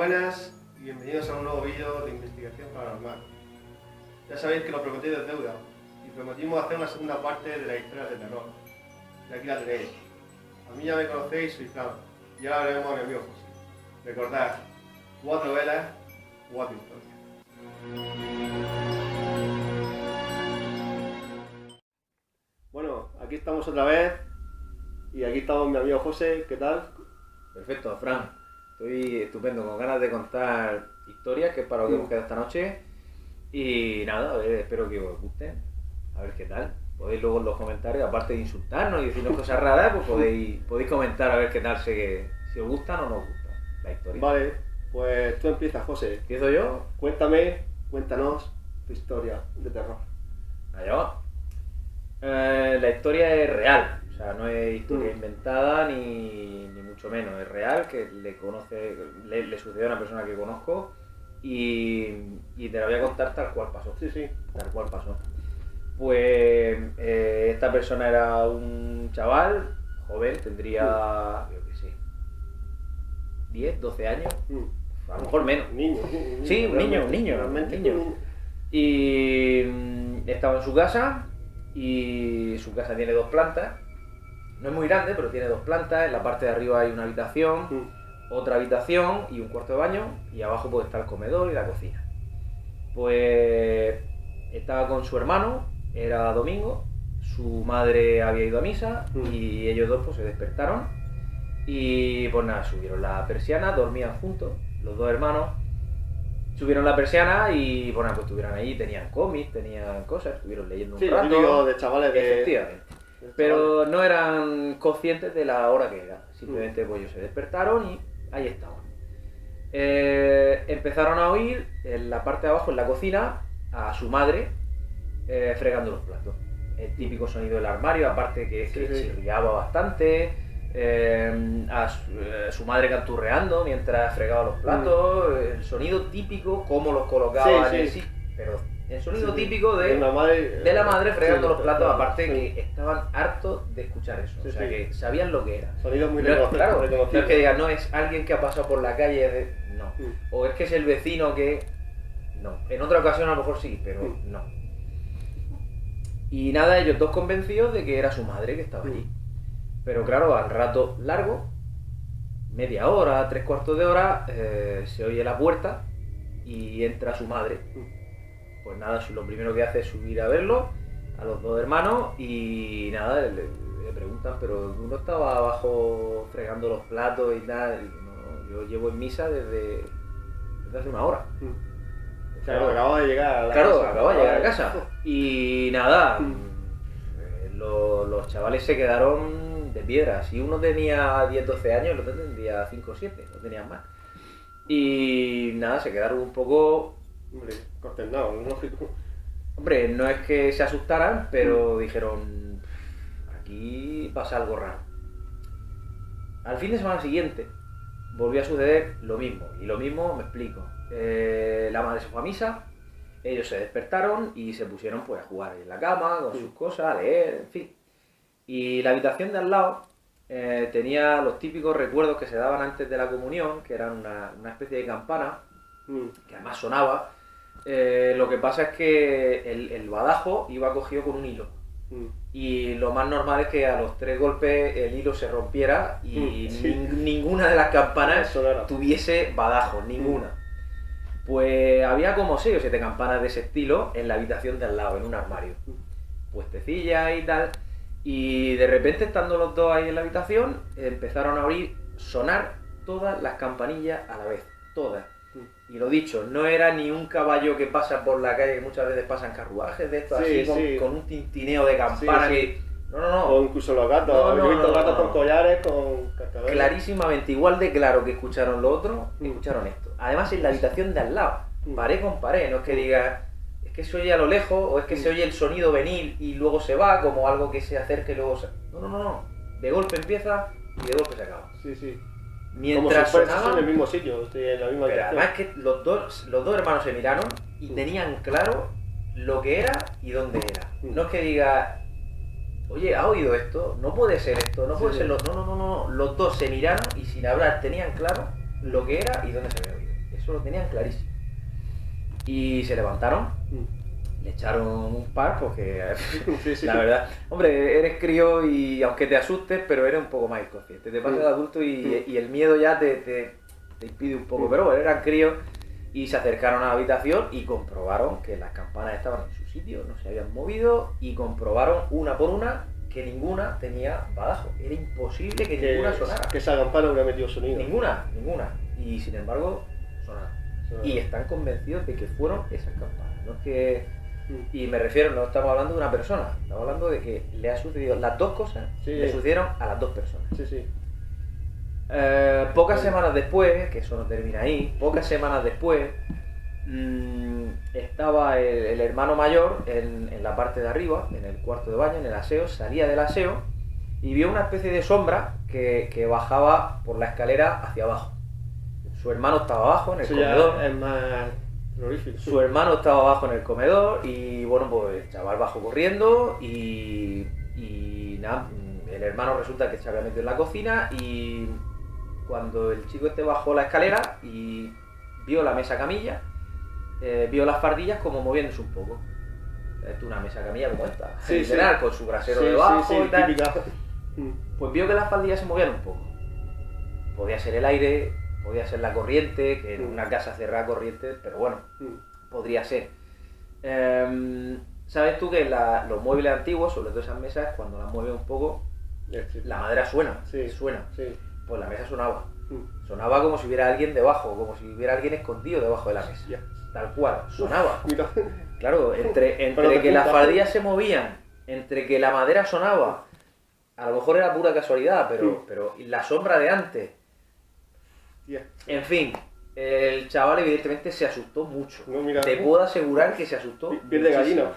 buenas y bienvenidos a un nuevo vídeo de investigación paranormal. Ya sabéis que lo prometido es deuda y prometimos hacer una segunda parte de las historias de terror. Y aquí la tenéis. A mí ya me conocéis, soy Fran, y ahora veremos a mi amigo José. Recordad, 4 velas, 4 historias. Bueno, aquí estamos otra vez y aquí estamos mi amigo José, ¿qué tal? Perfecto, Fran. Estoy estupendo, con ganas de contar historias, que es para lo que hemos quedado esta noche. Y nada, a ver, espero que os gusten. A ver qué tal. Podéis luego en los comentarios, aparte de insultarnos y decirnos cosas raras, pues podéis comentar a ver qué tal, si os gustan o no os gustan la historia. Vale, pues tú empiezas, José. ¿Empiezo yo? Cuéntanos tu historia de terror. Allá va. La historia es real, o sea, no es historia inventada ni mucho menos, es real, que le sucedió a una persona que conozco y te la voy a contar tal cual pasó. Sí. Tal cual pasó. Pues esta persona era un chaval joven, tendría, yo qué sé, 10, 12 años, a lo mejor menos. Niño. Sí, un niño. Y estaba en su casa, y su casa tiene 2 plantas. No es muy grande, pero tiene 2 plantas. En la parte de arriba hay una habitación, otra habitación y un cuarto de baño, y abajo pues está el comedor y la cocina. Pues estaba con su hermano, era domingo, su madre había ido a misa y ellos dos pues se despertaron y pues nada, subieron la persiana, dormían juntos, los 2 hermanos. Subieron la persiana y bueno, pues estuvieron ahí, tenían cómics, tenían cosas, estuvieron leyendo un rato. Típico de chavales de... Efectivamente. Pero no eran conscientes de la hora que era. Simplemente pues ellos se despertaron y ahí estaban. Empezaron a oír en la parte de abajo, en la cocina, a su madre fregando los platos. El típico sonido del armario, aparte que chirriaba bastante. A su madre canturreando mientras fregaba los platos, el sonido típico, cómo los colocaba en el sitio, pero el sonido típico de la madre fregando los platos, aparte que estaban hartos de escuchar eso, o sea que sabían lo que era. Sonido muy claro, no es que digan, no es alguien que ha pasado por la calle, no, o es que es el vecino que... no, en otra ocasión a lo mejor sí, pero no. Y nada, ellos dos convencidos de que era su madre que estaba allí. Pero claro, al rato largo, media hora, 3/4 de hora, se oye la puerta y entra su madre. Pues nada, lo primero que hace es subir a verlo, a los 2 hermanos, y nada, le preguntan, pero tú no estabas abajo fregando los platos y tal. Y no, yo llevo en misa desde hace una hora. Claro, acabo de llegar a la casa. Claro, acabo de llegar a casa. Y nada, los chavales se quedaron de piedra. Si uno tenía 10, 12 años, el otro tendría 5 o 7, no tenían más. Y nada, se quedaron un poco... Hombre, consternados, lógico. Hombre, no es que se asustaran, pero dijeron, aquí pasa algo raro. Al fin de semana siguiente volvió a suceder lo mismo, y lo mismo me explico. La madre se fue a misa, ellos se despertaron y se pusieron pues a jugar en la cama, con sus cosas, a leer, en fin. Y la habitación de al lado tenía los típicos recuerdos que se daban antes de la comunión, que eran una especie de campana, que además sonaba. Lo que pasa es que el badajo iba cogido con un hilo. Y lo más normal es que a los 3 golpes el hilo se rompiera y ninguna de las campanas tuviese badajo, ninguna. Pues había como 6 o 7 campanas de ese estilo en la habitación de al lado, en un armario. Puestecillas y tal. Y de repente, estando los 2 ahí en la habitación, empezaron a oír sonar todas las campanillas a la vez, todas. Y lo dicho, no era ni un caballo que pasa por la calle, que muchas veces pasan carruajes de estos con un tintineo de campana que... No. O incluso los gatos, he visto gatos con collares, con cascabeles. Clarísimamente, igual de claro que escucharon lo otro, escucharon esto. Además en la habitación de al lado, pared con pared, no es que digas... que se oye a lo lejos, o es que se oye el sonido venir y luego se va, como algo que se acerca y luego se... No. De golpe empieza y de golpe se acaba. Sí. Mientras como si sonaban... en el mismo sitio, en la misma Pero habitación. además que los dos hermanos se miraron y tenían claro lo que era y dónde era. No es que diga, oye, ¿has oído esto? No puede ser esto, no puede ser... No. Los dos se miraron y sin hablar tenían claro lo que era y dónde se había oído. eso lo tenían clarísimo. Y se levantaron, le echaron un par porque Sí. la verdad, hombre, eres crío y aunque te asustes, pero eres un poco más inconsciente. Te pasa de adulto y el miedo ya te impide un poco, pero bueno, eran críos y se acercaron a la habitación y comprobaron que las campanas estaban en su sitio, no se habían movido y comprobaron una por una que ninguna tenía badajo. Era imposible que ninguna sonara. Que esa campana hubiera metido sonido. Ninguna. Y sin embargo, sonaron. Y están convencidos de que fueron esas campanas. No es que... Y me refiero, no estamos hablando de una persona, estamos hablando de que le ha sucedido las dos cosas, le sucedieron a las dos personas. Sí. Pocas semanas después, que eso no termina ahí, pocas semanas después, estaba el hermano mayor en la parte de arriba, en el cuarto de baño, en el aseo, salía del aseo y vio una especie de sombra que bajaba por la escalera hacia abajo. Su hermano estaba abajo en el comedor. Ya es más terrorífico. Su hermano estaba abajo en el comedor y bueno, pues el chaval bajó corriendo y nada, el hermano resulta que se había metido en la cocina y cuando el chico este bajó la escalera y vio la mesa camilla, vio las fardillas como moviéndose un poco. Es una mesa camilla como esta, literal, con su brasero debajo y tal. Típica. Pues vio que las fardillas se movían un poco. Podía ser el aire, podía ser la corriente, que en una casa cerrada corriente, pero bueno, podría ser. ¿Sabes tú que los muebles antiguos, sobre todo esas mesas, cuando las mueves un poco, la madera suena? Suena. Sí. Pues la mesa sonaba. Sonaba como si hubiera alguien debajo, como si hubiera alguien escondido debajo de la mesa. Tal cual, sonaba. Mira. Claro, entre que las fardillas se movían, entre que la madera sonaba, a lo mejor era pura casualidad, pero la sombra de antes. En fin, el chaval evidentemente se asustó mucho. No, mira, te puedo asegurar que se asustó. Piel de gallina.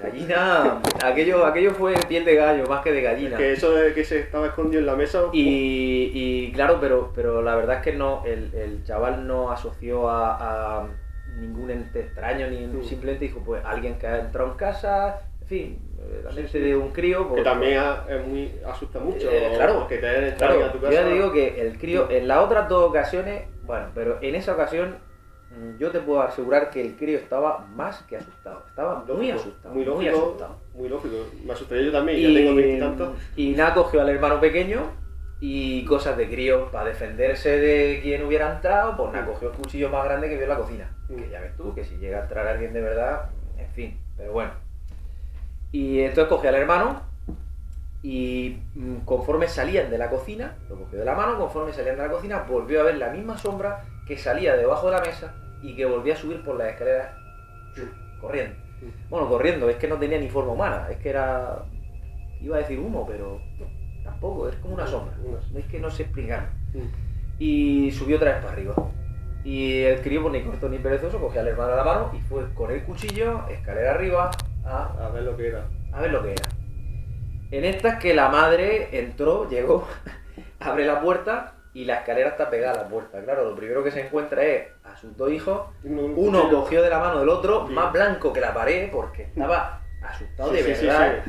Gallina, aquello fue piel de gallo, más que de gallina. Que eso de que se estaba escondido en la mesa. Y claro, pero la verdad es que no, el chaval no asoció a ningún ente extraño, simplemente dijo, pues alguien que ha entrado en casa, en fin, la mente de un crío. Que también asusta mucho. Claro, que te hayan entrado a tu casa. Yo te digo que el crío, en las otras dos ocasiones, bueno, pero en esa ocasión, yo te puedo asegurar que el crío estaba más que asustado. Estaba muy asustado. Muy lógico. Muy asustado. Muy lógico. Me asustaría yo también, ya tengo 20 y tantos. Y nada, cogió al hermano pequeño y cosas de crío para defenderse de quien hubiera entrado, pues nada, cogió el cuchillo más grande que vio en la cocina. Que ya ves tú, que si llega a entrar alguien de verdad, en fin, pero bueno. Y entonces cogió al hermano y conforme salían de la cocina, lo cogió de la mano, conforme salían de la cocina, volvió a ver la misma sombra que salía debajo de la mesa y que volvía a subir por las escaleras corriendo. Bueno, corriendo, es que no tenía ni forma humana, es que era... Iba a decir humo, pero tampoco, es como una sombra. Es que no sé explicarlo. Y subió otra vez para arriba. Y el crío, pues ni corto ni perezoso, cogió al hermano a la mano y fue con el cuchillo, escalera arriba, a ver lo que era. A ver lo que era. En estas que la madre entró, llegó, abre la puerta y la escalera está pegada a la puerta. Claro, lo primero que se encuentra es a sus dos hijos. Uno cogió de la mano del otro, más blanco que la pared, porque estaba asustado de verdad.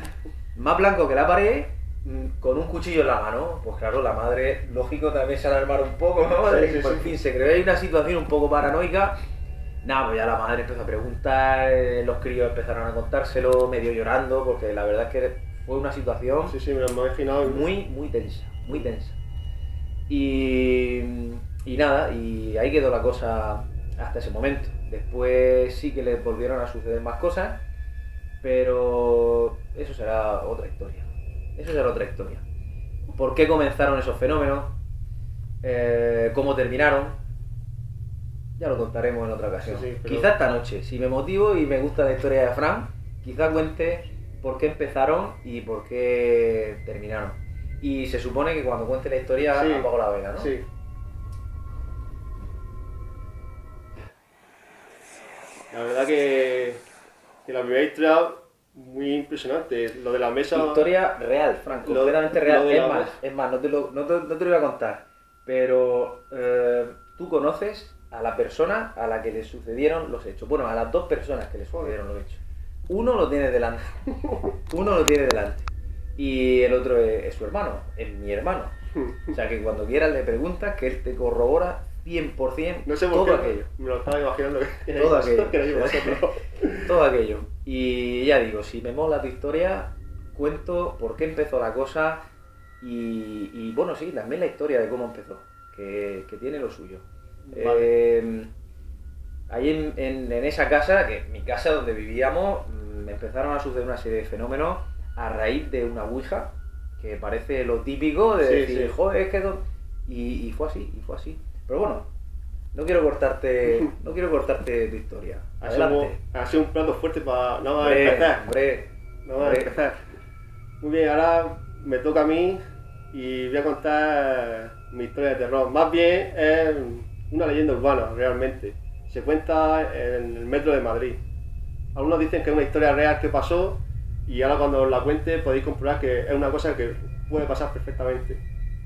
Más blanco que la pared, con un cuchillo en la mano. Pues claro, la madre, lógico, también se alarmaron un poco, ¿no? Por fin, se creó ahí una situación un poco paranoica. Nada, pues ya la madre empezó a preguntar, los críos empezaron a contárselo, medio llorando, porque la verdad es que fue una situación me lo he imaginado. muy tensa, muy tensa. Y nada, y ahí quedó la cosa hasta ese momento. Después sí que les volvieron a suceder más cosas, pero eso será otra historia. ¿Por qué comenzaron esos fenómenos? ¿Cómo terminaron? Ya lo contaremos en otra ocasión. Quizá esta noche, si me motivo y me gusta la historia de Fran, quizá cuente por qué empezaron y por qué terminaron. Y se supone que cuando cuente la historia apago la vela, ¿no? Sí. La verdad que la primera historia muy impresionante. Lo de la mesa... Historia real, Fran, completamente real. Es más, no te lo voy a contar. Pero tú conoces a la persona a la que le sucedieron los hechos. Bueno, a las dos personas que le sucedieron los hechos. Uno lo tiene delante. Y el otro es su hermano, es mi hermano. O sea que cuando quieras le preguntas que él te corrobora 100% No sé por todo qué, aquello. me lo estaba imaginando que Todo aquello. que era vosotros. Todo aquello. Y ya digo, si me mola tu historia, cuento por qué empezó la cosa y bueno, sí, también la historia de cómo empezó, que tiene lo suyo. Vale. Ahí en esa casa, que mi casa donde vivíamos, me empezaron a suceder una serie de fenómenos a raíz de una ouija, que parece lo típico de Sí, decir, sí. joder, es que... Y fue así, y fue así. Pero bueno, no quiero cortarte tu historia. Adelante. Ha sido un plato fuerte para nada más Hombre, empezar. hombre, Nada más hombre. empezar. Muy bien, ahora me toca a mí y voy a contar mi historia de terror. Más bien es una leyenda urbana, realmente. Se cuenta en el metro de Madrid. Algunos dicen que es una historia real que pasó y ahora cuando os la cuente podéis comprobar que es una cosa que puede pasar perfectamente.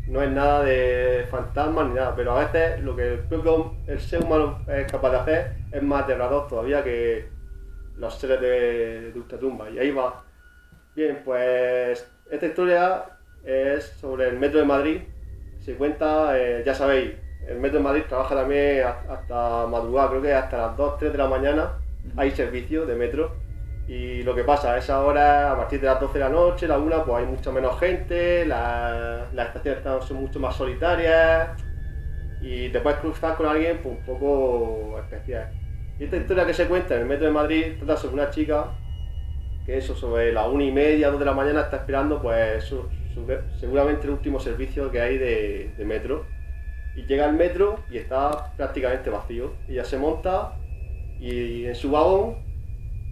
No es nada de fantasmas ni nada, pero a veces lo que el ser humano es capaz de hacer es más aterrador todavía que los seres de ultratumba. Y ahí va. Bien, pues esta historia es sobre el metro de Madrid. Se cuenta, ya sabéis, el metro de Madrid trabaja también hasta madrugada, creo que hasta las 2, 3 de la mañana hay servicio de metro. Y lo que pasa, a esa hora, a partir de las 12 de la noche, la 1, pues hay mucha menos gente, las estaciones son mucho más solitarias y te puedes cruzar con alguien pues, un poco especial. Y esta historia que se cuenta en el metro de Madrid trata sobre una chica que eso sobre las 1:30, 2 de la mañana está esperando pues seguramente el último servicio que hay de metro. Y llega al metro y está prácticamente vacío. Ella se monta y en su vagón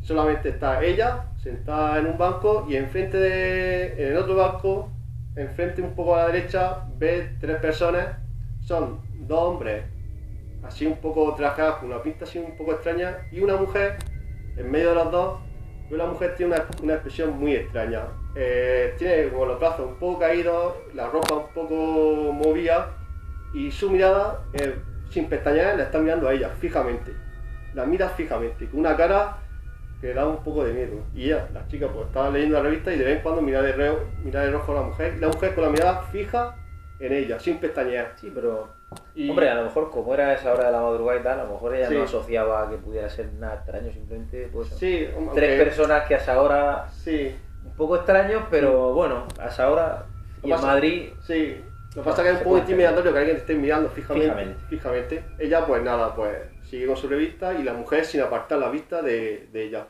solamente está ella sentada en un banco y en el otro banco, enfrente un poco a la derecha, ve 3 personas. Son 2 hombres así un poco trajeados con una pinta así un poco extraña y una mujer en medio de los dos. Pero la mujer tiene una expresión muy extraña. Tiene como los brazos un poco caídos, la ropa un poco movida y su mirada, sin pestañear, la está mirando a ella fijamente. La mira fijamente, con una cara que da un poco de miedo. Y ella, la chica, pues estaba leyendo la revista y de vez en cuando mira de rojo a la mujer. Y la mujer con la mirada fija en ella, sin pestañear. Sí, pero... Y- Hombre, a lo mejor como era esa hora de la madrugada y tal, a lo mejor ella Sí. no asociaba que pudiera ser nada extraño, simplemente pues Sí, tres personas que a esa hora Sí. un poco extraños, pero bueno, a esa hora y Lo en pasa- Madrid Sí, lo que pasa es que es se un poco puede intimidatorio que alguien te esté mirando Fijamente. fijamente. Ella, pues nada, pues sigue con su revista y la mujer sin apartar la vista de ella.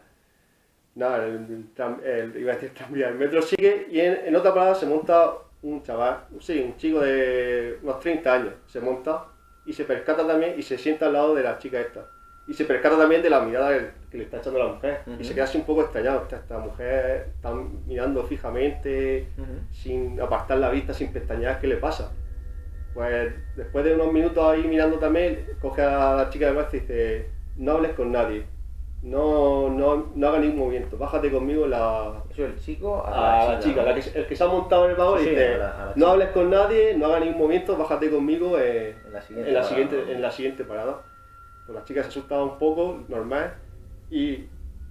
Nada, iba a decir tranvía, el metro sigue y en otra parada se monta un chaval, sí, un chico de unos 30 años, se monta y se percata también y se sienta al lado de la chica esta. Y se percata también de la mirada que le está echando la mujer. Y se queda así un poco extrañado. Esta mujer está mirando fijamente, sin apartar la vista, sin pestañear, ¿qué le pasa? Pues después de unos minutos ahí mirando también, coge a la chica de brazo y dice, no hables con nadie, no hagas ningún movimiento, bájate conmigo en la... eso el chico A la chica, ¿no? el que se ha montado en el vagón, Sí, dice, a la no chica. hables con nadie, no hagas ningún movimiento, bájate conmigo En la siguiente parada. en la siguiente parada. Pues la chica se asustaba un poco, normal, y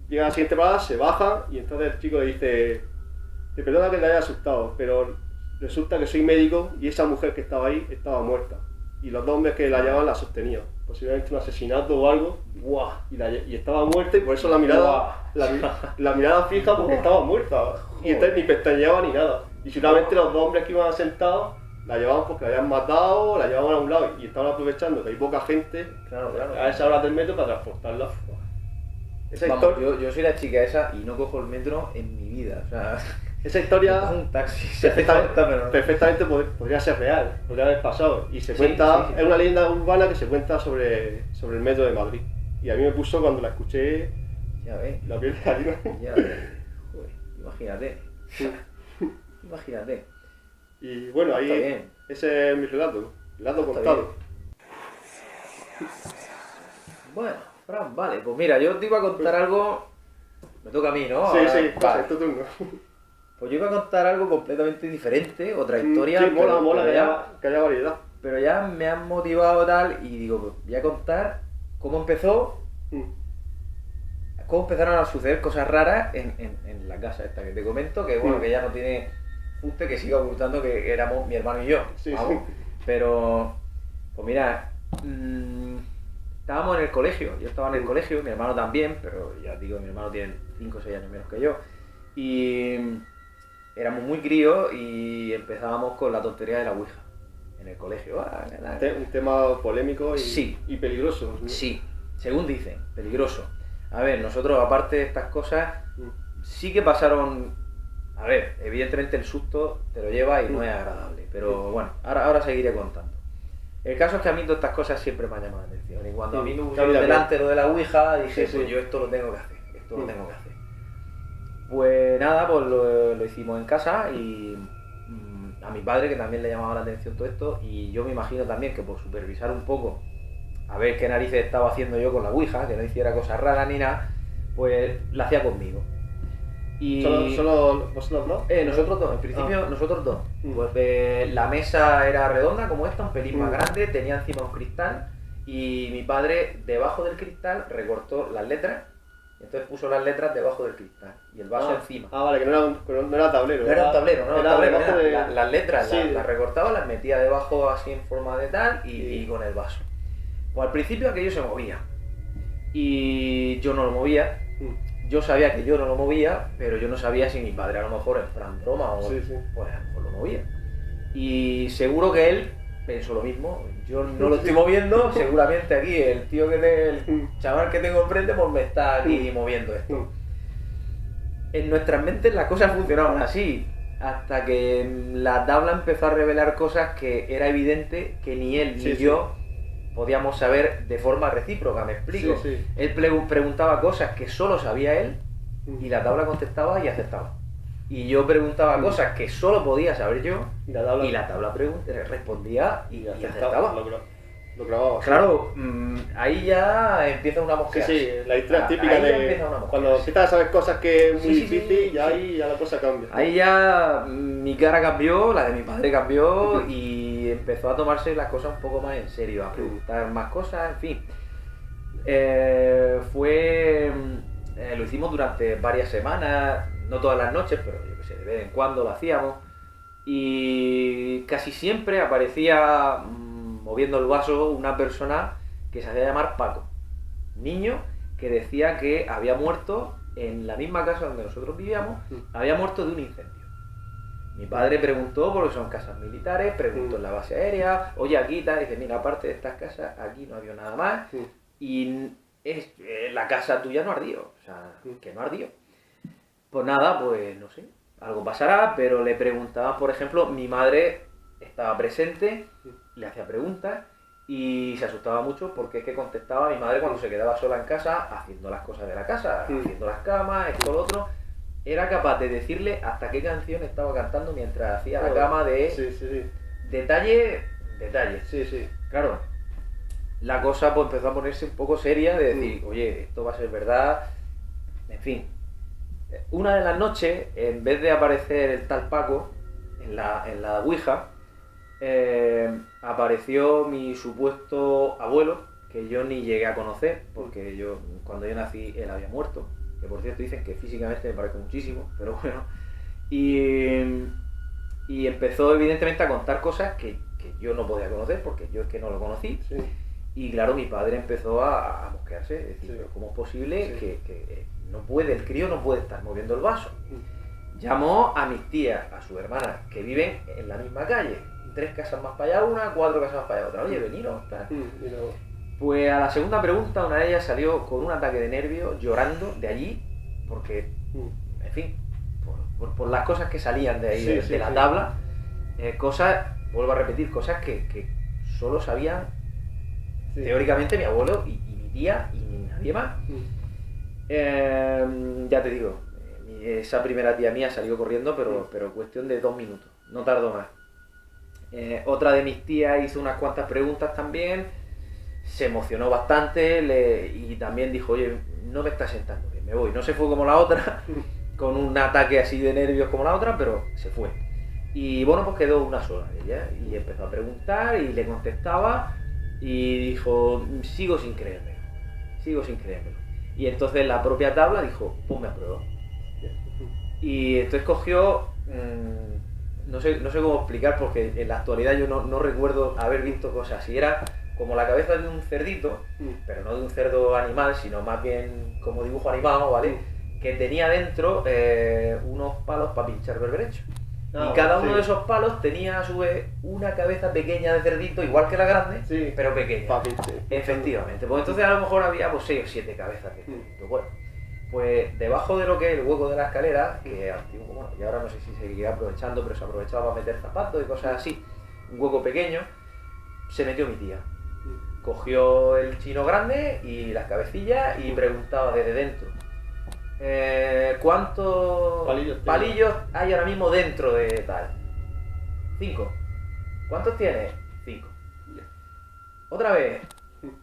llega a la siguiente parada, se baja y entonces el chico le dice, te perdona que te haya asustado, pero resulta que soy médico y esa mujer que estaba ahí estaba muerta. Y los 2 hombres que la llevaban la sostenían, posiblemente un asesinato o algo, ¡Guau! y estaba muerta y por eso la mirada, la mirada fija porque estaba muerta. Y entonces ni pestañeaba ni nada. Y seguramente los 2 hombres que iban sentados la llevaban porque la habían matado, la llevaban a un lado y estaban aprovechando que hay poca gente Claro. a esa hora del metro para transportarla. Esa, Vamos, histor- yo soy la chica esa y no cojo el metro en mi vida. O sea, esa historia cojo un taxi, se hace falta, pero no. perfectamente podría ser real, podría haber pasado. Y se Sí, cuenta, sí, sí. es una leyenda urbana que se cuenta sobre el metro de Madrid. Y a mí me puso cuando la escuché Ya ves, la piel de gallina. ya ves. Joder, imagínate. Imagínate. Y bueno, ahí Está bien. ese es mi relato Está contado. Bueno, Fran, vale, pues mira, yo te iba a contar algo. Me toca a mí, ¿no? Sí, Ahora, sí, vale. es tu turno. Pues yo iba a contar algo completamente diferente, otra historia. Sí, mola, pero que haya variedad. pero ya me han motivado tal y digo, pues voy a contar cómo empezó, Mm. cómo empezaron a suceder cosas raras en la casa esta que te comento, que bueno, Mm. que ya no tiene fuste, que siga ocultando que éramos mi hermano y yo. Sí, vamos. sí. Pero, pues mira, estábamos en el colegio, yo estaba en el colegio, mi hermano también, pero ya digo, mi hermano tiene 5 o 6 años menos que yo. Y éramos muy críos y empezábamos con la tontería de la Ouija en el colegio. Un tema polémico y, sí. Y peligroso, ¿no? Sí, según dicen, peligroso. A ver, nosotros aparte de estas cosas, sí que pasaron... A ver, evidentemente el susto te lo lleva y no es agradable, pero bueno, ahora seguiré contando. El caso es que a mí todas estas cosas siempre me han llamado la atención y cuando a mí me pusieron delante lo de la Ouija, dije, pues yo esto lo tengo que hacer, esto lo tengo que hacer. Pues nada, pues lo hicimos en casa y a mi padre, que también le llamaba la atención todo esto, y yo me imagino también que por supervisar un poco, a ver qué narices estaba haciendo yo con la Ouija, que no hiciera cosas raras ni nada, pues la hacía conmigo. Y ¿Solo vosotros dos? Nosotros dos, en principio nosotros dos. Pues la mesa era redonda como esta, un pelín más grande, tenía encima un cristal y mi padre debajo del cristal recortó las letras, entonces puso las letras debajo del cristal y el vaso encima. Vale, que no era tablero. No era un tablero, no era un tablero, de... las letras sí. las recortaba, las metía debajo así en forma de tal y con el vaso. Pues al principio aquello se movía y yo no lo movía. Yo sabía que yo no lo movía, pero yo no sabía si mi padre a lo mejor en plan broma o pues a lo mejor lo movía. Y seguro que él pensó lo mismo, yo no lo estoy moviendo, seguramente aquí el chaval que tengo enfrente pues me está aquí moviendo esto. En nuestras mentes las cosas funcionaban así, hasta que la tabla empezó a revelar cosas que era evidente que ni él ni yo podíamos saber de forma recíproca, me explico. Él preguntaba cosas que solo sabía él y la tabla contestaba y aceptaba. Y yo preguntaba cosas que solo podía saber yo y la tabla respondía y aceptaba. Lo grababa. Claro, ahí ya empieza una mosquea. Sí, la historia típica de cuando empiezas a saber cosas que es muy difícil y ahí ya la cosa cambia. Ahí ya mi cara cambió, la de mi padre cambió y empezó a tomarse las cosas un poco más en serio, a preguntar más cosas, en fin. Lo hicimos durante varias semanas, no todas las noches, pero yo qué sé, de vez en cuando lo hacíamos. Y casi siempre aparecía moviendo el vaso una persona que se hacía llamar Paco, niño que decía que había muerto en la misma casa donde nosotros vivíamos, había muerto de un incendio. Mi padre preguntó, porque son casas militares, preguntó en la base aérea, oye, aquí tal, dice, mira, aparte de estas casas, aquí no había nada más, y la casa tuya no ardió, o sea, que no ardió. Pues nada, pues no sé, algo pasará, pero le preguntaba, por ejemplo, mi madre estaba presente, le hacía preguntas y se asustaba mucho porque es que contestaba a mi madre cuando se quedaba sola en casa, haciendo las cosas de la casa, haciendo las camas, esto, lo otro. Era capaz de decirle hasta qué canción estaba cantando mientras hacía la cama de detalle. Claro, la cosa pues empezó a ponerse un poco seria de decir, oye, esto va a ser verdad, en fin. Una de las noches, en vez de aparecer el tal Paco en la Ouija, apareció mi supuesto abuelo, que yo ni llegué a conocer, porque cuando yo nací él había muerto, que por cierto dicen que físicamente me parece muchísimo, pero bueno, y empezó evidentemente a contar cosas que yo no podía conocer, porque yo es que no lo conocí, y claro, mi padre empezó a mosquearse, es decir, pero ¿cómo es posible que no puede, el crío no puede estar moviendo el vaso? Llamó a mis tías, a sus hermanas, que viven en la misma calle, 3 casas más para allá una, 4 casas más para allá otra, oye, veniros, tal. Pues a la segunda pregunta, una de ellas salió con un ataque de nervios, llorando de allí, porque, en fin, por las cosas que salían de ahí, de la tabla, cosas, vuelvo a repetir, cosas que solo sabían teóricamente mi abuelo y mi tía y nadie más. Ya te digo, esa primera tía mía salió corriendo, pero cuestión de 2 minutos, no tardó más. Otra de mis tías hizo unas cuantas preguntas también, se emocionó bastante y también dijo, oye, no me está sentando bien, me voy. No se fue como la otra, con un ataque así de nervios como la otra, pero se fue. Y bueno, pues quedó una sola ella y empezó a preguntar y le contestaba y dijo, sigo sin creérmelo. Y entonces la propia tabla dijo, ponme a prueba. Y entonces cogió, no sé cómo explicar, porque en la actualidad yo no recuerdo haber visto cosas así. Era como la cabeza de un cerdito, pero no de un cerdo animal, sino más bien como dibujo animado, ¿vale? Que tenía dentro unos palos para pinchar berberecho. Y cada uno de esos palos tenía a su vez una cabeza pequeña de cerdito, igual que la grande, pero pequeña. Efectivamente. Pues entonces a lo mejor había pues 6 o 7 cabezas de cerdito. Bueno, pues debajo de lo que es el hueco de la escalera, que antiguo, bueno, y ahora no sé si se seguirá aprovechando, pero se aprovechaba para meter zapatos y cosas así, un hueco pequeño, se metió mi tía. Cogió el chino grande y las cabecillas y preguntaba desde dentro. ¿Cuántos palillos hay ahora mismo dentro de tal? 5. ¿Cuántos tienes? 5. Otra vez,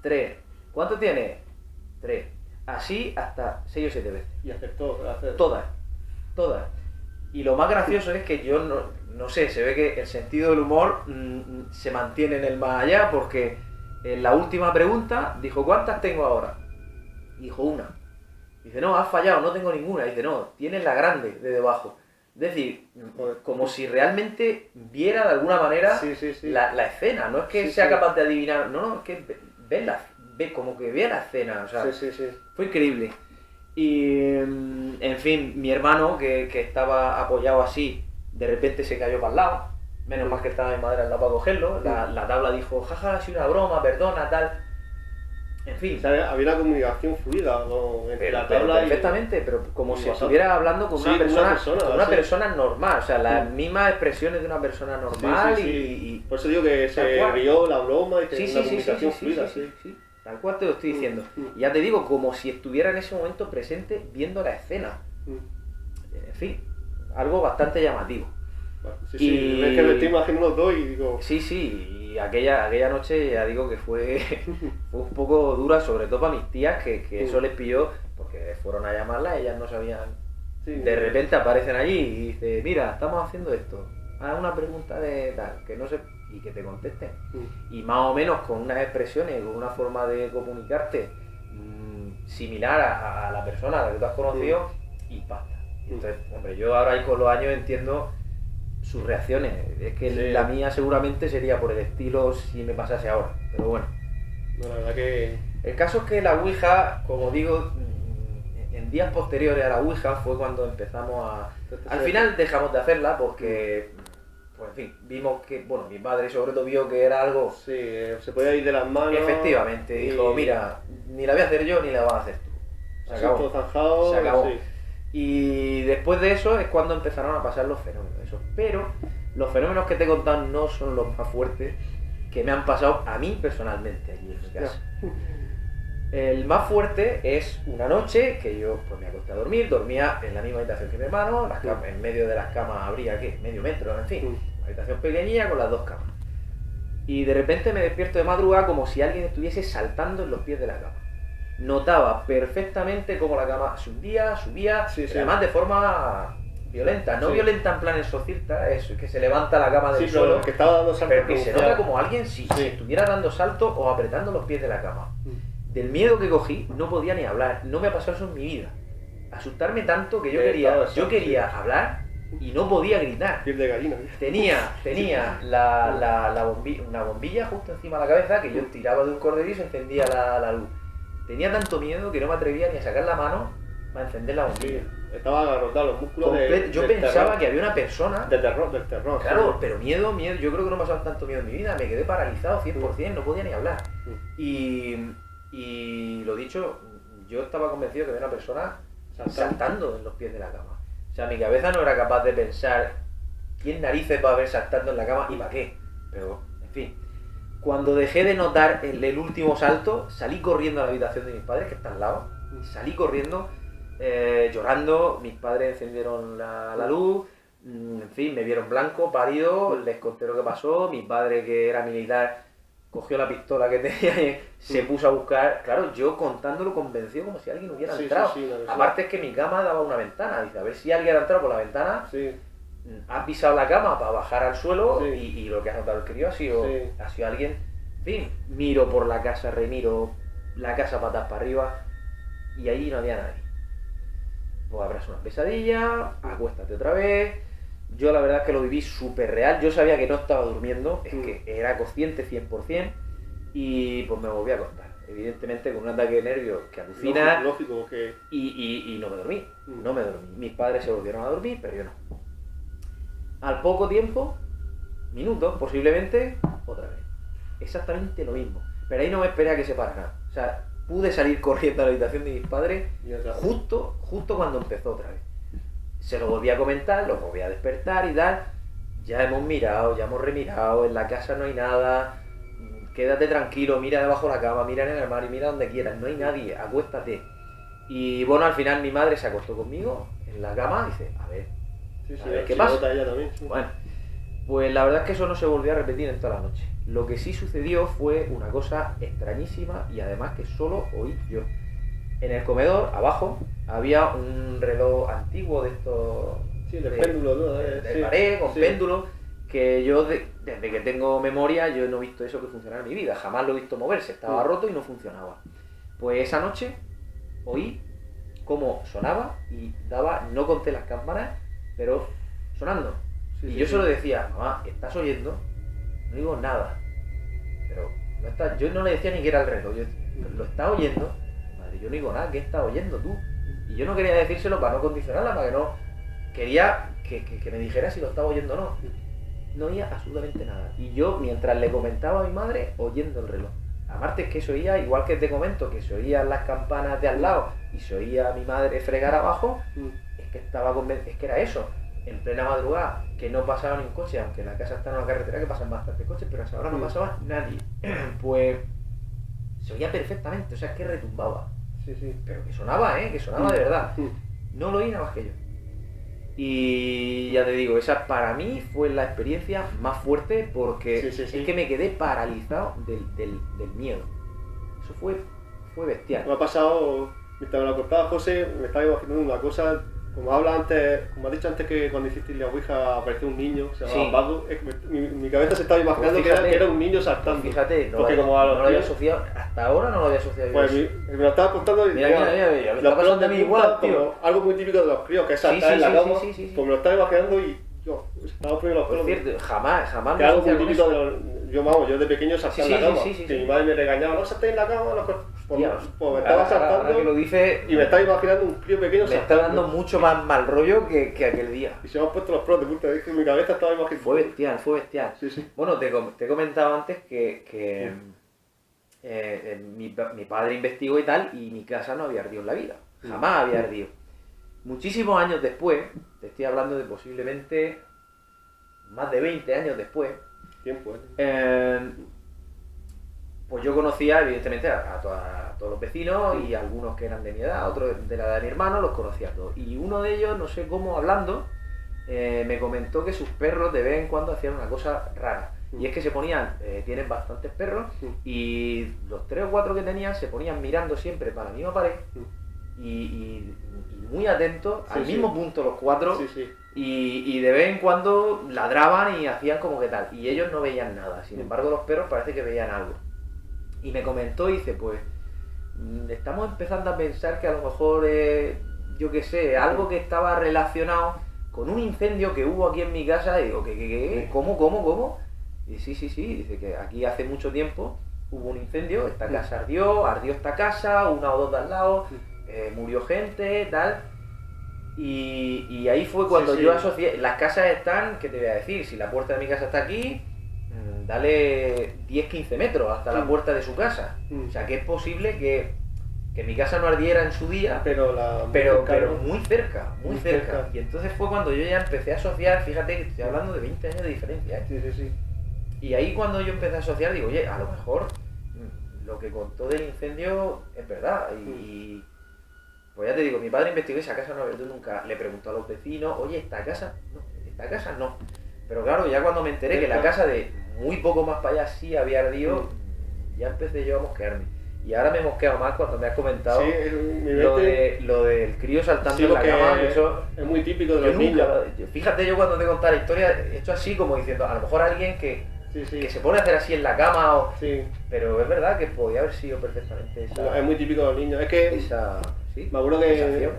3. ¿Cuántos tienes? 3. Así hasta 6 o 7 veces. Y aceptó hacer. Todas. Y lo más gracioso es que yo no sé, se ve que el sentido del humor se mantiene en el más allá, porque en la última pregunta dijo, ¿cuántas tengo ahora? Dijo, 1. Dice, no, has fallado, no tengo ninguna. Dice, no, tienes la grande de debajo. Es decir, como si realmente viera de alguna manera la escena. No es que sea capaz de adivinar, no, es que ve como que ve la escena. O sea, fue increíble. Y, en fin, mi hermano, que estaba apoyado así, de repente se cayó para el lado. Menos mal que estaba mi madre al lado para cogerlo. La tabla dijo, jaja, ha sido una broma, perdona, tal. En fin. O sea, había una comunicación fluida entre la tabla perfectamente, pero como si estuviera hablando con una persona normal, o sea, las mismas expresiones de una persona normal y... Por eso digo que se rió la broma y que una comunicación fluida. Tal cual te lo estoy diciendo. Y ya te digo, como si estuviera en ese momento presente viendo la escena. En fin, algo bastante llamativo. Es que me estoy imaginando los dos y digo... Y aquella noche ya digo que fue un poco dura, sobre todo para mis tías, que eso les pilló, porque fueron a llamarla, ellas no sabían. De repente aparecen allí y dicen, mira, estamos haciendo esto, haz una pregunta de tal, que no sé, y que te contesten. Y más o menos con unas expresiones, con una forma de comunicarte similar a la persona a la que tú has conocido, y basta. Entonces, hombre, yo ahora y con los años entiendo sus reacciones. Es que la mía seguramente sería por el estilo si me pasase ahora, pero bueno. No, la verdad que... El caso es que la Ouija, como digo, en días posteriores a la Ouija fue cuando empezamos a... Al final dejamos de hacerla porque, pues en fin, vimos que, bueno, mi padre sobre todo vio que era algo... Sí, se podía ir de las manos... Efectivamente, dijo, mira, ni la voy a hacer yo ni la vas a hacer tú. Se acabó. Zanjado, se acabó. Y después de eso es cuando empezaron a pasar los fenómenos. Pero los fenómenos que te he contado no son los más fuertes que me han pasado a mí personalmente allí en mi casa. El más fuerte es una noche que yo pues me acosté a dormir, dormía en la misma habitación que mi hermano, en medio de las camas habría, ¿qué? Medio metro, en fin, una habitación pequeñilla con las 2 camas. Y de repente me despierto de madrugada como si alguien estuviese saltando en los pies de la cama. Notaba perfectamente cómo la cama subía, además de forma violenta, no violenta en plan exorcista, es que se levanta la cama del suelo, que estaba dando saltos, pero que se nota como alguien si estuviera dando saltos o apretando los pies de la cama. Del miedo que cogí no podía ni hablar, no me ha pasado eso en mi vida. Asustarme tanto que yo quería hablar y no podía gritar. Piel de gallina. Tenía una bombilla justo encima de la cabeza que yo tiraba de un corderillo y se encendía la luz. Tenía tanto miedo que no me atrevía ni a sacar la mano para encender la bombilla. Estaba agarrotado los músculos yo pensaba que había una persona... Del terror. Claro, pero miedo, yo creo que no me ha pasado tanto miedo en mi vida. Me quedé paralizado 100%, no podía ni hablar. Y lo dicho, yo estaba convencido que había una persona saltando en los pies de la cama. O sea, mi cabeza no era capaz de pensar quién narices va a ver saltando en la cama y para qué. Pero, en fin. Cuando dejé de notar el último salto, salí corriendo a la habitación de mis padres, que está al lado. Salí corriendo, llorando. Mis padres encendieron la luz. En fin, me vieron blanco, pálido. Les conté lo que pasó. Mi padre, que era militar, cogió la pistola que tenía y se puso a buscar. Claro, yo contándolo convencido como si alguien hubiera entrado. Aparte es que mi cama daba una ventana. Dice, a ver si alguien ha entrado por la ventana. Ha pisado la cama para bajar al suelo y lo que ha notado el crío ha sido alguien. En fin, miro por la casa, remiro la casa patas para arriba y ahí no había nadie. Pues habrás una pesadilla, acuéstate otra vez. Yo la verdad es que lo viví súper real. Yo sabía que no estaba durmiendo, es que era consciente 100%. y pues me volví a acostar. Evidentemente con un ataque de nervios que alucina. Lógico que... Y no me dormí, no me dormí. Mis padres se volvieron a dormir, pero yo no. Al poco tiempo, minutos posiblemente, otra vez. Exactamente lo mismo. Pero ahí no me esperé a que se parara. O sea, pude salir corriendo a la habitación de mis padres justo cuando empezó otra vez. Se lo volví a comentar, los volví a despertar y tal. Ya hemos mirado, ya hemos remirado, en la casa no hay nada. Quédate tranquilo, mira debajo de la cama, mira en el armario, mira donde quieras, no hay nadie, acuéstate. Y bueno, al final mi madre se acostó conmigo en la cama y dice, a ver, ¿qué pasa? Ella también, sí. Bueno, pues la verdad es que eso no se volvió a repetir en toda la noche. Lo que sí sucedió fue una cosa extrañísima y además que solo oí yo. En el comedor, abajo, había un reloj antiguo de estos... Sí, de péndulo, ¿no? De pared, con péndulo, que yo desde que tengo memoria yo no he visto eso que funcionara en mi vida. Jamás lo he visto moverse, estaba roto y no funcionaba. Pues esa noche oí cómo sonaba y daba, no conté las cámaras, pero sonando. Y yo solo decía, mamá, ¿estás oyendo? No digo nada. Pero no está, yo no le decía ni que era el reloj, yo lo estás oyendo. Madre, yo no digo nada, ¿qué estás oyendo tú? Y yo no quería decírselo para no condicionarla, para que no... Quería que me dijera si lo estaba oyendo o no. No oía absolutamente nada. Y yo, mientras le comentaba a mi madre, oyendo el reloj. Aparte es que se oía, igual que te comento, que se oían las campanas de al lado y se oía a mi madre fregar abajo, es que estaba es que era eso. En plena madrugada, que no pasaba ni un coche, aunque la casa está en una carretera que pasan bastantes coches, pero a esa hora no pasaba nadie. Pues se oía perfectamente, o sea, es que retumbaba. Sí. Pero que sonaba, que sonaba de verdad. No lo oí nada más que yo. Y ya te digo, esa para mí fue la experiencia más fuerte porque es que me quedé paralizado del miedo. Eso fue bestial. Me ha pasado, mientras me lo contaba José, me estaba imaginando una cosa, como has dicho antes que cuando hiciste la ouija apareció un niño, se llamaba Badu, mi cabeza se estaba imaginando pues fíjate, que era un niño saltando. Fíjate, no lo había asociado, hasta ahora no lo había asociado. Pues me lo estaba contando y mira, me está pasando a mí igual, tío. Algo muy típico de los críos, que es saltar en la cama, pues me lo estaba imaginando y yo estaba poniendo los pelos. Por cierto, jamás que algo muy típico yo de pequeño saltaba en la cama, que mi madre me regañaba, no salté en la cama, pues me estaba saltando que lo dice, y me estaba imaginando un crío pequeño saltando. Me está dando mucho más mal rollo que aquel día. Y se me han puesto los pelos de punta, es que mi cabeza estaba imaginando. Fue bestial. Sí. Bueno, te he comentado antes que mi padre investigó y tal, y mi casa no había ardido en la vida. Jamás había ardido. Muchísimos años después, te estoy hablando de posiblemente más de 20 años después, tiempo, pues yo conocía evidentemente a todos los vecinos y algunos que eran de mi edad, otros de la edad de mi hermano, los conocía a todos. Y uno de ellos, no sé cómo, hablando, me comentó que sus perros de vez en cuando hacían una cosa rara. Y es que se ponían, tienen bastantes perros, y los 3 o 4 que tenían se ponían mirando siempre para la misma pared y muy atentos al mismo punto los 4. Y de vez en cuando ladraban y hacían como que tal, y ellos no veían nada. Sin embargo, los perros parece que veían algo. Y me comentó y dice, pues estamos empezando a pensar que a lo mejor yo qué sé, algo que estaba relacionado con un incendio que hubo aquí en mi casa. Y digo, ¿qué? ¿Cómo? Y sí, dice que aquí hace mucho tiempo hubo un incendio, esta casa ardió esta casa, una o dos de al lado, murió gente, tal. Y ahí fue cuando yo asocié, las casas están, ¿qué te voy a decir? Si la puerta de mi casa está aquí, dale 10-15 metros hasta la puerta de su casa. O sea, que es posible que mi casa no ardiera en su día, pero muy cerca. Y entonces fue cuando yo ya empecé a asociar, fíjate que estoy hablando de 20 años de diferencia. Y ahí cuando yo empecé a asociar, digo, oye, a lo mejor lo que contó del incendio es verdad. Y pues ya te digo, mi padre investigó esa casa, no ardió nunca. Le preguntó a los vecinos, oye, esta casa no. Pero claro, ya cuando me enteré que la casa de muy poco más para allá sí había ardido, ya empecé yo a mosquearme. Y ahora me he mosqueado más cuando me has comentado lo del crío saltando en la cama. Eso es muy típico de los niños. Fíjate, yo cuando te contaba la historia, he hecho así como diciendo, a lo mejor alguien que se pone a hacer así en la cama, pero es verdad que podía haber sido perfectamente esa. Es muy típico de los niños. Es que sí. Me acuerdo que Sensación.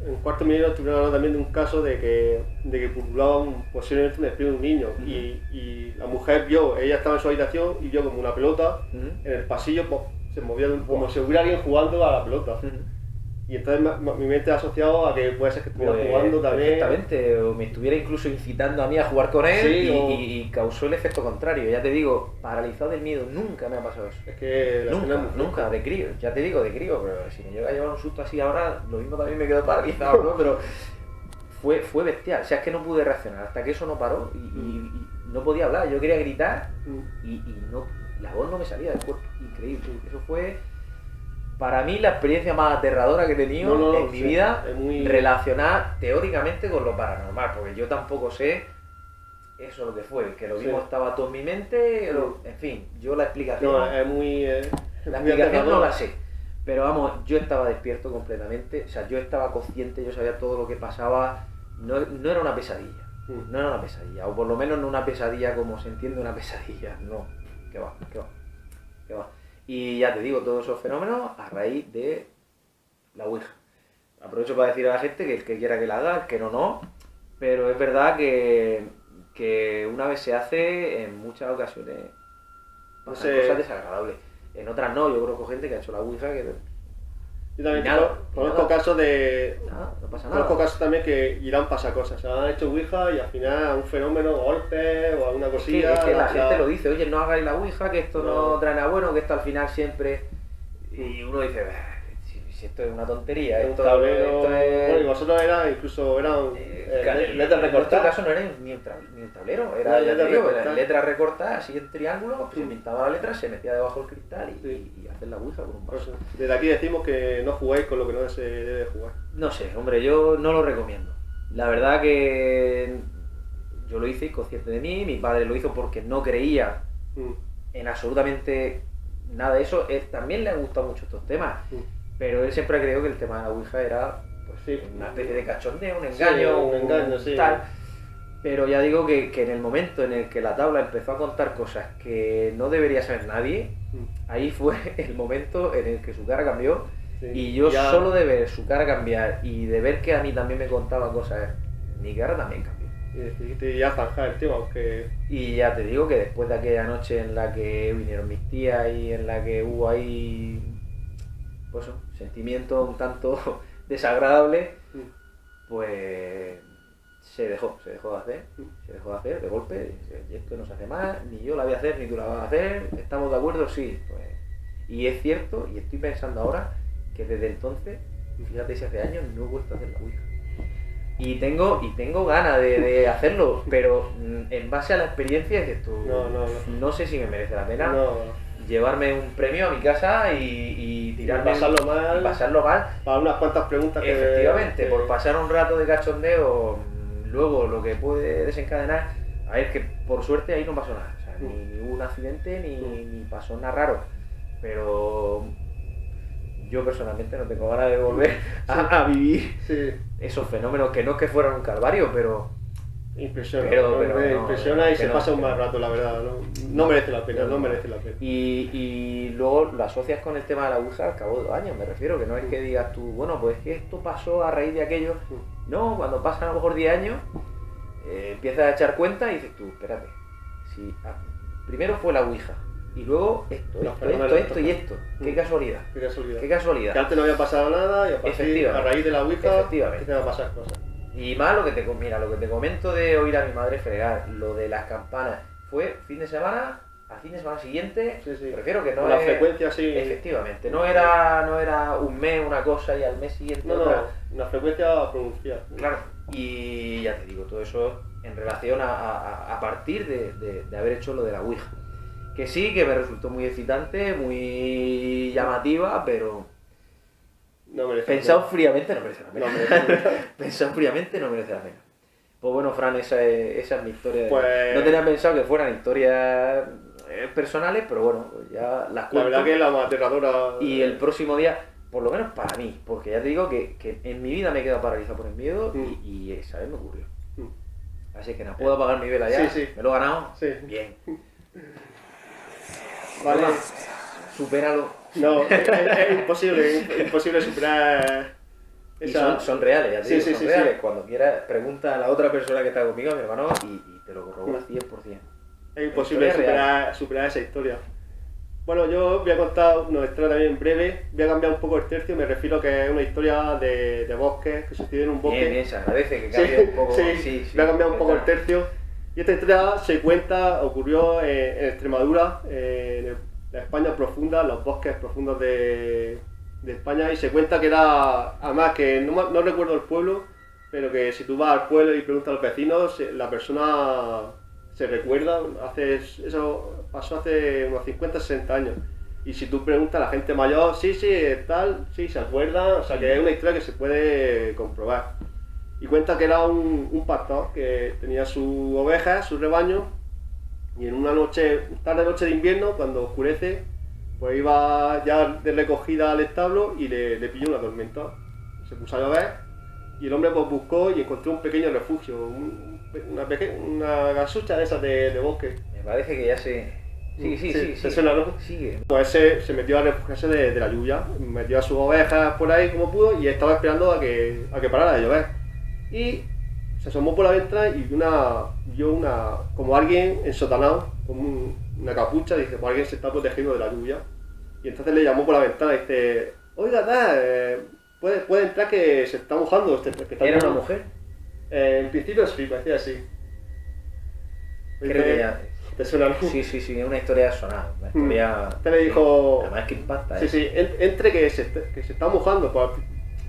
en cuarto milenio estuvieron hablando también de un caso de que pululaba posiblemente un espíritu de un niño. Ujú. Y la mujer vio, ella estaba en su habitación y vio como una pelota Ujú. en el pasillo, pues, se movía como si hubiera alguien jugando a la pelota. Ujú. Y entonces mi mente ha asociado a que puede ser que estuviera Pues, jugando también. perfectamente, o me estuviera incluso incitando a mí a jugar con él Sí, y causó el efecto contrario. Ya te digo, paralizado del miedo, nunca me ha pasado eso. Es que la escena es Nunca, muy fuerte. nunca, de crío, ya te digo, de crío, pero si me llega a llevar un susto así ahora, lo mismo también me quedo paralizado, ¿no? Pero fue bestial, o sea, es que no pude reaccionar hasta que eso no paró y no podía hablar, yo quería gritar y no, la voz no me salía del cuerpo, increíble. Eso fue para mí la experiencia más aterradora que he tenido en mi sí, vida, es muy- relacionada teóricamente con lo paranormal, porque yo tampoco sé eso lo que fue, que lo mismo Sí. estaba todo en mi mente, en fin, yo la explicación... No, es muy. La muy explicación no aterrador. la sé, pero vamos, yo estaba despierto completamente, o sea, yo estaba consciente, yo sabía todo lo que pasaba, no era una pesadilla, no era una pesadilla, o por lo menos no una pesadilla como se entiende una pesadilla, no, que va, que va, que va. Y ya te digo, todos esos fenómenos a raíz de la Ouija. Aprovecho para decir a la gente que el que quiera que la haga, el que no, pero es verdad que una vez se hace, en muchas ocasiones No pasan sé. cosas desagradables. En otras no, yo conozco gente que ha hecho la Ouija que Yo también Y nada, conozco nada. casos de. nada, no pasa nada. Conozco casos también que irán pasar cosas. Se han hecho Ouija y al final un fenómeno, golpe o alguna Es que, cosilla. es que la gente lo dice, oye, no hagáis la Ouija, que esto no No. trae nada bueno, que esto al final siempre... Y uno dice, si esto es una tontería, Un esto, tablero. esto es... Bueno, y vosotros eran letras En nuestro recortadas. caso no era ni un tablero, era No, ya te letras digo, recortadas. letras recortadas, así en triángulo, se Sí. pintaba la letra, se metía debajo del cristal y, Sí. y hacer la Ouija con un Por vaso. eso, desde aquí decimos que no juguéis con lo que no se debe jugar. No sé, hombre, yo no lo recomiendo. La verdad que yo lo hice inconsciente de mí, mi padre lo hizo porque no creía Mm, en absolutamente nada de eso. Él también le han gustado mucho estos temas, mm. pero él siempre ha creído que el tema de la Ouija era pues, Sí. una especie de cachondeo, un Sí, engaño, un engaño, sí. tal. Pero ya digo que en el momento en el que la tabla empezó a contar cosas que no debería saber nadie, Mm. ahí fue el momento en el que su cara cambió. Sí. Y yo Ya- solo de ver su cara cambiar y de ver que a mí también me contaba cosas, mi cara también cambió. Y decidiste ya zanjar el tema, aunque. Y ya te digo que después de aquella noche en la que vinieron mis tías y en la que hubo ahí, pues sentimientos un tanto desagradables, pues se dejó de hacer de golpe, y esto no se hace más, ni yo la voy a hacer, ni tú la vas a hacer, ¿estamos de acuerdo? Sí, pues. Y es cierto, y estoy pensando ahora, que desde entonces, fíjate si hace años, no he vuelto a hacer la Ouija. Y tengo ganas de hacerlo, pero en base a la experiencia es que esto No. sé si me merece la pena No, llevarme un premio a mi casa y tirarme pasarlo mal. y pasarlo mal. Para unas cuantas preguntas que. Efectivamente, que- por pasar un rato de cachondeo, luego lo que puede desencadenar, a ver, que por suerte ahí no pasó nada, o sea, ni hubo un accidente ni pasó nada raro, pero yo personalmente no tengo ganas de volver a vivir Sí, esos fenómenos, que no es que fueran un calvario, pero impresiona. Pero me no, impresiona y que se no, pasa un que mal no. rato, la verdad. No merece la pena, no merece la pena. Y luego lo asocias con el tema de la Ouija al cabo de 2 años, me refiero, que no es que digas tú, bueno, pues es que esto pasó a raíz de aquello. No, cuando pasan a lo mejor 10 años, empiezas a echar cuenta y dices tú, espérate, si primero fue la Ouija, y luego esto y esto, qué casualidad, Qué casualidad. qué Que casualidad. antes no había pasado nada y a Efectivamente. raíz de la Ouija Efectivamente. empiezan a pasar cosas. Y más lo que te comento de oír a mi madre fregar, lo de las campanas, fue fin de semana, al fin de semana siguiente, Sí, sí. prefiero que no Una es... frecuencia así. Efectivamente, no era un mes una cosa y al mes siguiente No, otra. una frecuencia pronunciada. Claro, y ya te digo, todo eso en relación a partir de haber hecho lo de la Ouija. Que sí, que me resultó muy excitante, muy llamativa, pero No merece pensado fríamente no merece la pena. No merece la pena. Pensado fríamente no merece la pena. Pues bueno, Fran, esa es mi historia. Pues- No tenía pensado que fueran historias personales, pero bueno, pues ya las La cuento. verdad que es la más aterradora. Y el próximo día, por lo menos para mí, porque ya te digo que en mi vida me he quedado paralizado por el miedo y esa vez me ocurrió. Así que nada, puedo apagar mi vela ya. Sí, sí. ¿Me lo he ganado? Sí. Bien. Vale. Toma, supéralo. No, es imposible superar Y son reales, ya te digo, Sí, son sí, reales. sí. Cuando quieras, pregunta a la otra persona que está conmigo, a mi hermano, y te lo corrobora 100%. Es imposible Historia superar esa historia. Bueno, yo voy a contar una historia también breve. Voy a cambiar un poco el tercio. Me refiero a que es una historia de bosque, que sucede en un bosque. Bien, se agradece que cambie un poco. Sí, voy a cambiar un poco el tercio. Y esta historia se cuenta, ocurrió en Extremadura, en la España profunda, los bosques profundos de España. Y se cuenta que era, además que no recuerdo el pueblo, pero que si tú vas al pueblo y preguntas a los vecinos, la persona se recuerda, eso pasó hace unos 50, 60 años. Y si tú preguntas a la gente mayor, sí, tal, sí, se acuerda, o sea que es una historia que se puede comprobar. Y cuenta que era un pastor que tenía sus ovejas, su rebaño, y en una tarde noche de invierno, cuando oscurece, pues iba ya de recogida al establo y le pilló una tormenta. Se puso a llover y el hombre pues buscó y encontró un pequeño refugio, una gasucha de esas de bosque. Me parece que ya sé. Sí. ¿Te suena, no? Sigue. Pues se metió a refugiarse de la lluvia, metió a sus ovejas por ahí como pudo y estaba esperando a que parara de llover. Y se asomó por la ventana y vio como alguien ensotanado, con una capucha, dice, pues alguien se está protegiendo de la lluvia. Y entonces le llamó por la ventana y dice, oiga, puede entrar que se está mojando. ¿Era una mujer? En principio sí, parecía así. Creo que ya. ¿Te suena, no? Sí, es una historia sonada. Una historia. Te le dijo. Además que impacta. Sí, entre que se está mojando, pues,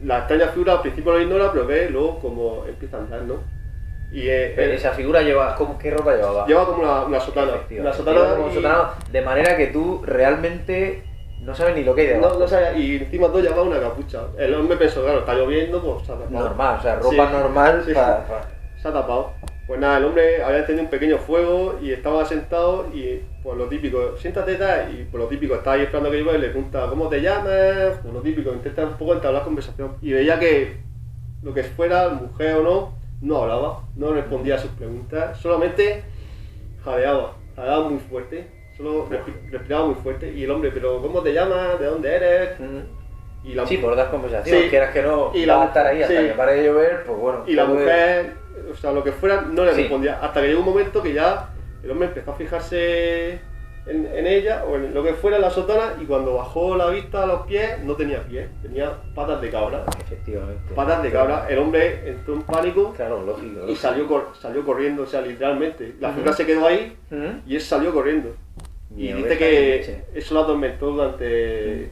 la extraña figura al principio lo ignora, pero ve luego como empieza a andar, ¿no? Y esa figura lleva. ¿Qué ropa llevaba? Lleva como una sotana. Una sotana. Lleva como un sotanado, de manera que tú realmente no sabes ni lo que hay debajo. No sabía, y encima todo llevaba una capucha. El hombre pensó, claro, está lloviendo, pues se ha tapado. Normal, o sea, ropa normal. Sí. Se ha tapado. Pues nada, el hombre había encendido un pequeño fuego y estaba sentado y pues lo típico, siéntate tal, y pues lo típico, estaba ahí esperando que llueva y le pregunta, ¿cómo te llamas? Pues lo típico, intenta un poco entablar conversación. Y veía que lo que fuera, mujer o no hablaba, no respondía a sus preguntas, solamente jadeaba muy fuerte, solo respiraba muy fuerte. Y el hombre, ¿pero cómo te llamas? ¿De dónde eres? Sí, por dar conversación, sí, quieras que no, y va a estar ahí hasta que pare de llover, pues bueno. Y la mujer, o sea, lo que fuera, no le respondía, hasta que llegó un momento que ya el hombre empezó a fijarse en ella, o en lo que fuera, en la sotana, y cuando bajó la vista a los pies, no tenía pies, tenía patas de cabra. Efectivamente. Patas de cabra, el hombre entró en pánico, claro, lógico. Y salió corriendo, o sea, literalmente. La figura se quedó ahí y él salió corriendo. Y dice que eso lo atormentó durante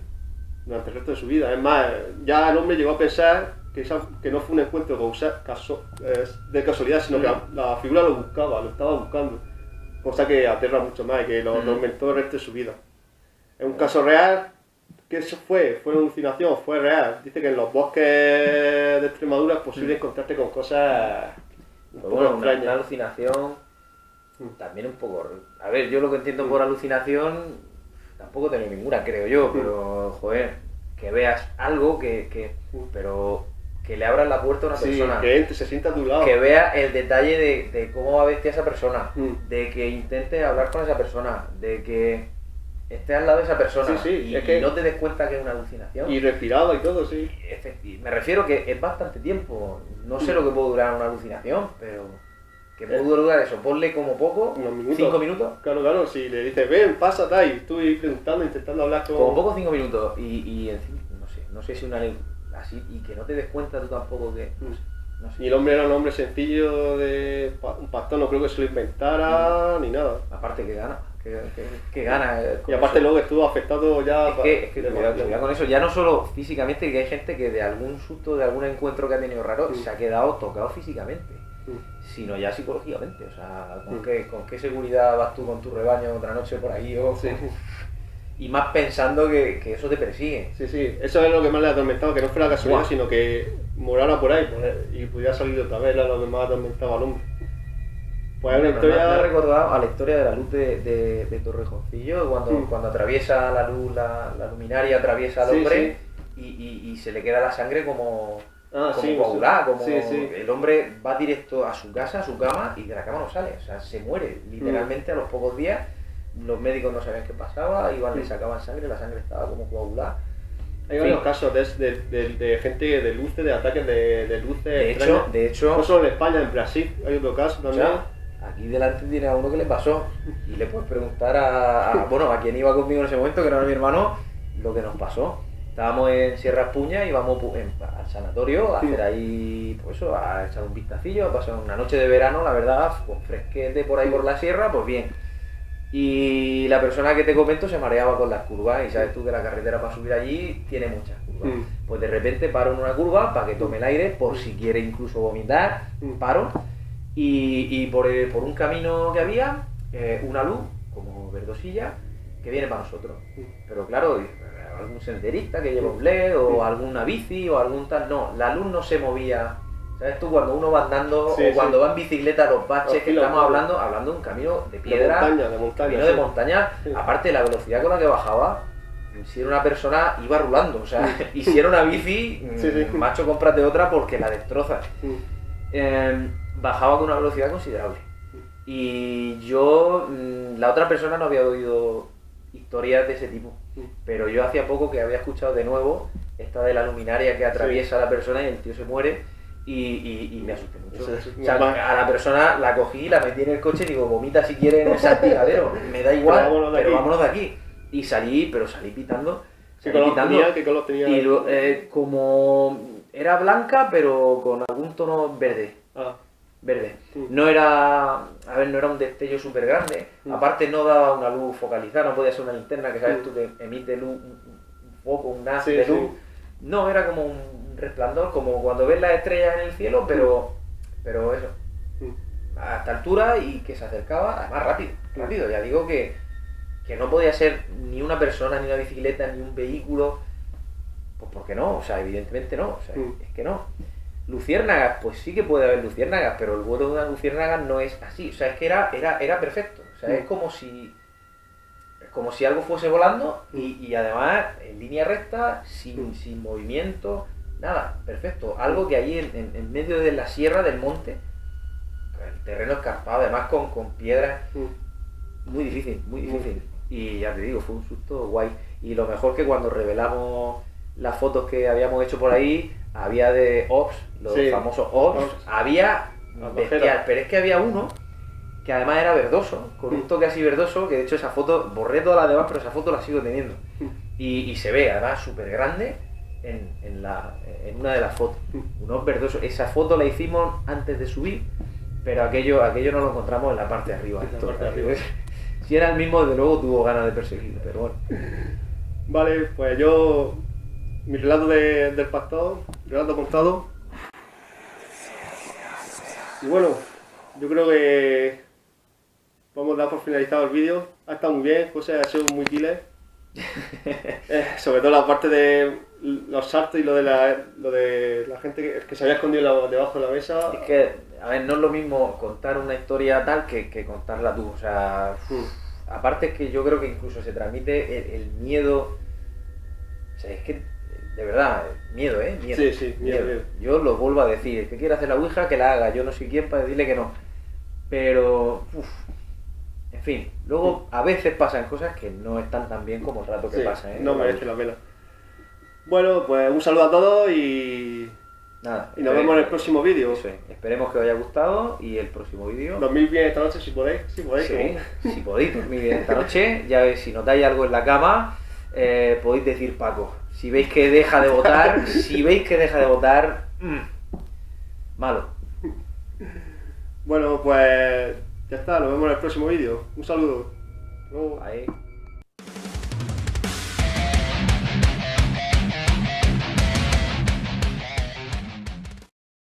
el resto de su vida. Es más, ya el hombre llegó a pensar que no fue un encuentro de casualidad, sino que la figura lo estaba buscando. Cosa que aterra mucho más y que lo atormentó el resto de su vida. Es un caso real. ¿Qué eso fue? ¿Fue una alucinación? ¿Fue real? Dice que en los bosques de Extremadura es posible encontrarte con cosas un poco extrañas. Una alucinación también un poco... A ver, yo lo que entiendo por alucinación, tampoco tengo ninguna, creo yo, pero joder, que veas algo pero que le abras la puerta a una persona. Que entre, se sienta a tu lado. Que vea el detalle de cómo va a vestir a esa persona, de que intentes hablar con esa persona, de que estés al lado de esa persona y no te des cuenta que es una alucinación. Y respiraba y todo, sí. Me refiero que es bastante tiempo. No sé lo que puede durar una alucinación, pero que puede durar eso. Ponle como poco, unos minutos. 5 minutos. Claro, si le dices, ven, pasa, tal, y estuve preguntando, intentando hablar con... Como poco 5 minutos. Y encima, no sé si una así, y que no te des cuenta tú tampoco que... No sé. Y el hombre era un hombre sencillo, un pastor, no creo que se lo inventara ni nada. Aparte que gana. Que gana. Y aparte eso. luego estuvo afectado ya... Es que cuidado con eso, ya no solo físicamente, que hay gente que de algún susto, de algún encuentro que ha tenido raro, se ha quedado tocado físicamente, sino ya psicológicamente. O sea, ¿con qué seguridad vas tú con tu rebaño otra noche por ahí? Y más pensando que eso te persigue. Sí, eso es lo que más le ha atormentado, que no fuera casualidad, sino que morara por ahí y pudiera salir otra vez, era lo que más atormentaba al hombre. Pues es una historia... Me ha recordado a la historia de la luz de Torrejoncillo, cuando atraviesa la luz, la luminaria atraviesa al hombre y se le queda la sangre como coagulada, como el hombre va directo a su casa, a su cama, y de la cama no sale, o sea, se muere literalmente a los pocos días. Los médicos no sabían qué pasaba, iban, le sacaban sangre, la sangre estaba como coagulada. Hay En varios fin. casos de gente, de luces, de ataques de luces De extrañas. hecho, No solo en España, en Brasil hay otro caso o también. sea, aquí delante tiene a uno que le pasó y le puedes preguntar bueno, a quien iba conmigo en ese momento, que no era mi hermano, lo que nos pasó. Estábamos en Sierra Espuña y íbamos al sanatorio a hacer ahí, pues eso, a echar un vistacillo, a pasar una noche de verano, la verdad, con fresquete por ahí por la sierra, pues bien. Y la persona que te comento se mareaba con las curvas y sabes tú que la carretera para subir allí tiene muchas curvas. Pues de repente paro en una curva para que tome el aire por si quiere incluso vomitar, paro y por un camino que había, una luz como verdosilla que viene para nosotros. Pero claro, algún senderista que lleva un LED o alguna bici o algún tal, no, la luz no se movía. ¿Sabes tú? Cuando uno va andando o cuando va en bicicleta, los baches que estamos hablando de un camino de piedra, de montaña, camino de montaña, aparte de la velocidad con la que bajaba, si era una persona iba rulando, o sea, y si era una bici, macho, cómprate otra porque la destrozas. Bajaba con una velocidad considerable. Y yo, la otra persona no había oído historias de ese tipo, pero yo hacía poco que había escuchado de nuevo esta de la luminaria que atraviesa a la persona y el tío se muere. Y me asusté mucho. O sea, a la persona la cogí, la metí en el coche y digo, vomita si quieres en el salpicadero, me da igual, pero vámonos de aquí. Y salí pitando. ¿Qué color tenía? Y como era blanca, pero con algún tono verde. Verde. No era un destello súper grande. Aparte no daba una luz focalizada, no podía ser una linterna que sabes tú que emite luz, un foco, un haz de luz. No, era como un resplandor, como cuando ves las estrellas en el cielo, pero eso, a esta altura y que se acercaba, además rápido, ya digo que no podía ser ni una persona, ni una bicicleta, ni un vehículo, pues porque no, o sea, evidentemente no, o sea, es que no. Luciérnagas, pues sí que puede haber luciérnagas, pero el vuelo de una luciérnaga no es así, o sea, es que era perfecto, o sea, es como si algo fuese volando y además en línea recta, sin movimiento, nada, perfecto. Algo que ahí en medio de la sierra, del monte, el terreno escarpado, además con piedras, muy difícil. Y ya te digo, fue un susto guay. Y lo mejor que cuando revelamos las fotos que habíamos hecho por ahí, había de Ops, los famosos Ops, había bestial, pero es que había uno que además era verdoso, con un toque así verdoso, que de hecho esa foto, borré todas las demás, pero esa foto la sigo teniendo. Y se ve además súper grande en una de las fotos, un oso verdoso. Esa foto la hicimos antes de subir, pero aquello no lo encontramos en la parte de arriba. Si era el mismo, desde luego tuvo ganas de perseguirlo, pero bueno. Vale, pues mi relato del pastor, relato contado. Y bueno, yo creo que vamos a dar por finalizado el vídeo. Ha estado muy bien, José ha sido muy killer. Sobre todo la parte de los saltos y lo de la gente que se había escondido debajo de la mesa. Es que, a ver, no es lo mismo contar una historia tal que contarla tú. O sea, aparte es que yo creo que incluso se transmite el miedo. O sea, es que, de verdad, miedo, miedo. Sí, miedo. Yo lo vuelvo a decir, el que quiera hacer la ouija, que la haga. Yo no soy quien para decirle que no. Pero, en fin, luego a veces pasan cosas que no están tan bien como el rato que pasa, no merece la pena. Bueno, pues un saludo a todos y nada. Y nos vemos en el próximo vídeo. Eso es. Esperemos que os haya gustado y el próximo vídeo. Dormir bien esta noche si podéis. Si podéis dormir bien esta noche, ya veis, si notáis algo en la cama, podéis decir Paco. Si veis que deja de votar, malo. Bueno, pues ya está, nos vemos en el próximo vídeo. Un saludo. Ahí.